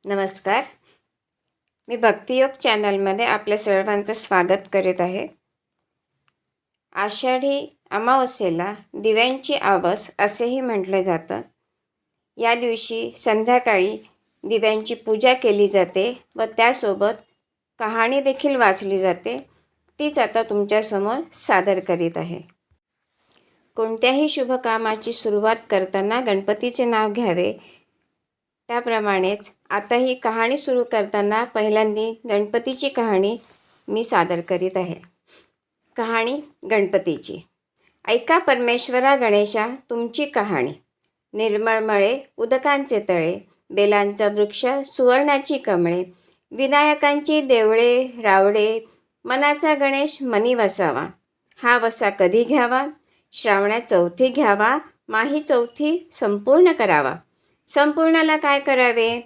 नमस्कार. मी भक्तियोग चॅनलमध्ये आपल्या सर्वांचं स्वागत करीत आहे. आषाढी अमावस्येला दिव्यांची आवस असेही म्हटले जातं. या दिवशी संध्याकाळी दिव्यांची पूजा केली जाते व त्यासोबत कहाणी देखील वाचली जाते. तीच आता तुमच्यासमोर सादर करीत आहे. कोणत्याही शुभ कामाची सुरुवात करताना गणपतीचे नाव घ्यावे. त्याप्रमाणेच आता ही कहाणी सुरू करताना पहिल्यांदा गणपतीची कहाणी मी सादर करीत आहे. कहाणी गणपतीची. ऐका परमेश्वरा गणेशा तुमची कहाणी. निर्मळ मळे उदकांचे तळे, बेलांचा वृक्ष सुवर्णाची कमळे, विनायकांची देवळे रावडे, मनाचा गणेश मनी वसावा. हा वसा कधी घ्यावा? श्रावणात चौथी घ्यावा, माही चौथी संपूर्ण करावा. संपूर्णाला काय करावे?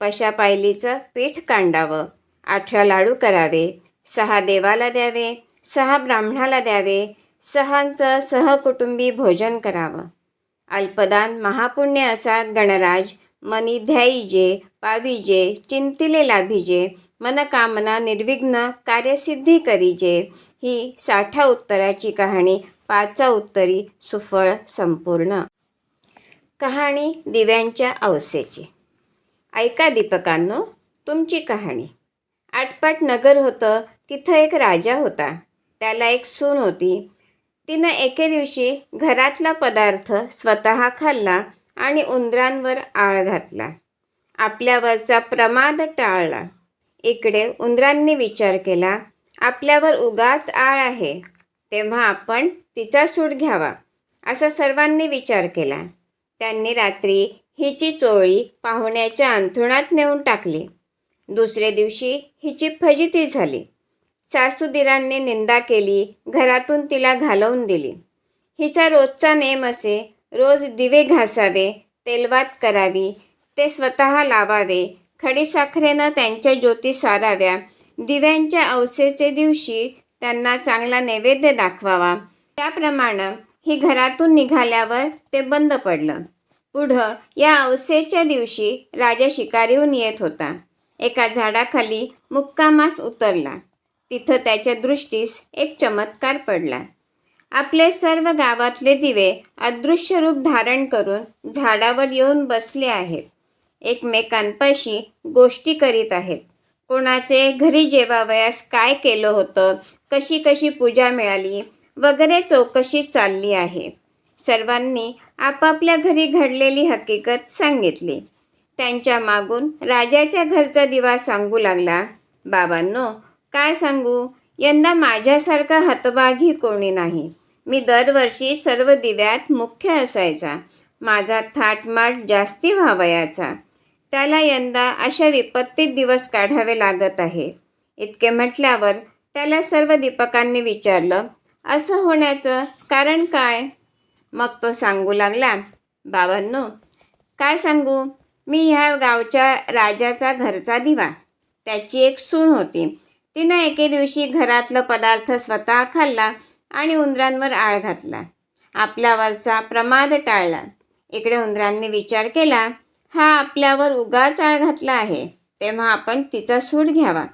पशा पायलीचं पीठ कांडावं, 18 लाडू करावे, 6 देवाला द्यावे, 6 ब्राह्मणाला द्यावे, 6चं सहकुटुंबी भोजन करावं. अल्पदान महापुण्य असा गणराज, मनी ध्याईजे पाविजे, चिंतिले लाभिजे, मनकामना निर्विघ्न कार्यसिद्धी करीजे. ही 60 उत्तराची कहाणी 5 उत्तरी सुफळ संपूर्ण. कहाणी दिव्यांच्या अवसेची. ऐका दीपकांनो तुमची कहाणी. आटपाट नगर होतं. तिथं एक राजा होता. त्याला एक सून होती. तिनं एके दिवशी घरातला पदार्थ स्वतः खाल्ला आणि उंदरांवर आळ घातला. आपल्यावरचा प्रमाद टाळला. इकडे उंदरांनी विचार केला, आपल्यावर उगाच आळ आहे, तेव्हा आपण तिचा सूड घ्यावा, असा सर्वांनी विचार केला. त्यांनी रात्री हिची चोळी पाहुण्याच्या अंथरुणात नेऊन टाकली. दुसरे दिवशी हिची फजिती झाली. सासूदिरांनी निंदा केली, घरातून तिला घालवून दिली. हिचा रोजचा नेम असे, रोज दिवे घासावे, तेलवात करावी, ते स्वतः लावावे, खडीसाखरेनं त्यांच्या ज्योती साराव्या, दिव्यांच्या अवसेचे दिवशी त्यांना चांगला नैवेद्य दाखवावा. त्याप्रमाणे ही घरातून निघाल्यावर ते बंद पडलं. पुढं या अवसेच्या दिवशी राजा शिकारीहून येत होता. एका झाडाखाली मुक्कामास उतरला. तिथं त्याच्या दृष्टीस एक चमत्कार पडला. आपले सर्व गावातले दिवे अदृश्य रूप धारण करून झाडावर येऊन बसले आहेत. एकमेकांपाशी गोष्टी करीत आहेत. कोणाचे घरी जेवावयास काय केलं होतं, कशी कशी पूजा मिळाली वगैरे चौकशी चालली आहे. सर्वांनी आपापल्या घरी घडलेली हकीकत सांगितली. त्यांच्या मागून राजाच्या घरचा दिवा सांगू लागला, बाबांनो काय सांगू, यंदा माझ्यासारखा हतभागी कोणी नाही. मी दरवर्षी सर्व दिव्यात मुख्य असायचा. माझा थाटमाट जास्ती व्हावयाचा. त्याला यंदा अशा विपत्तीत दिवस काढावे लागत आहे. इतके म्हटल्यावर त्याला सर्व दीपकांनी विचारलं, असं होण्याचं कारण काय? मग तो सांगू लागला, बाबांनो काय सांगू, मी ह्या गावच्या राजाचा घरचा दिवा. त्याची एक सून होती. तिनं एके दिवशी घरातलं पदार्थ स्वतः खाल्ला आणि उंदरांवर आळ घातला. आपल्यावरचा प्रमाद टाळला. इकडे उंदरांनी विचार केला, हा आपल्यावर उगाच आळ घातला आहे, तेव्हा आपण तिचा सूड घ्यावा,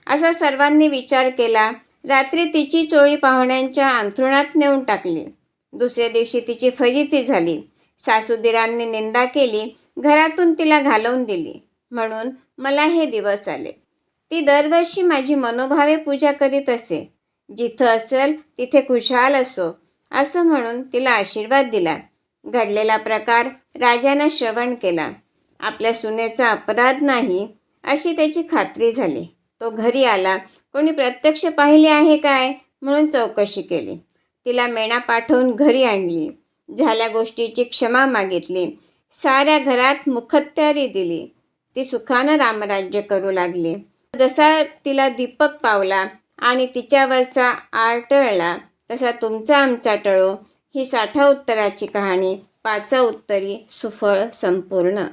असा सर्वांनी विचार केला. रात्री तिची चोळी पाहुण्यांच्या अंथरुणात नेऊन टाकली. दुसऱ्या दिवशी तिची फजिती झाली. सासूदिरांनी निंदा केली, घरातून तिला घालवून दिली. म्हणून मला हे दिवस आले. ती दरवर्षी माझी मनोभावे पूजा करीत असे. जिथं असेल तिथे खुशाल असो, असं म्हणून तिला आशीर्वाद दिला. घडलेला प्रकार राजानं श्रवण केला. आपल्या सुनेचा अपराध नाही अशी त्याची खात्री झाली. तो घरी आला. कोणी प्रत्यक्ष पाहिले आहे काय म्हणून चौकशी केली. तिला मेणा पाठवून घरी आणली. झाल्या गोष्टीची क्षमा मागितली. साऱ्या घरात मुखत्यारी दिली. ती सुखानं रामराज्य करू लागली. जसा तिला दीपक पावला आणि तिच्यावरचा आळ टळला, तसा तुमचा आमचा टळो. ही 60 उत्तराची कहाणी 5 उत्तरी सुफळ संपूर्ण.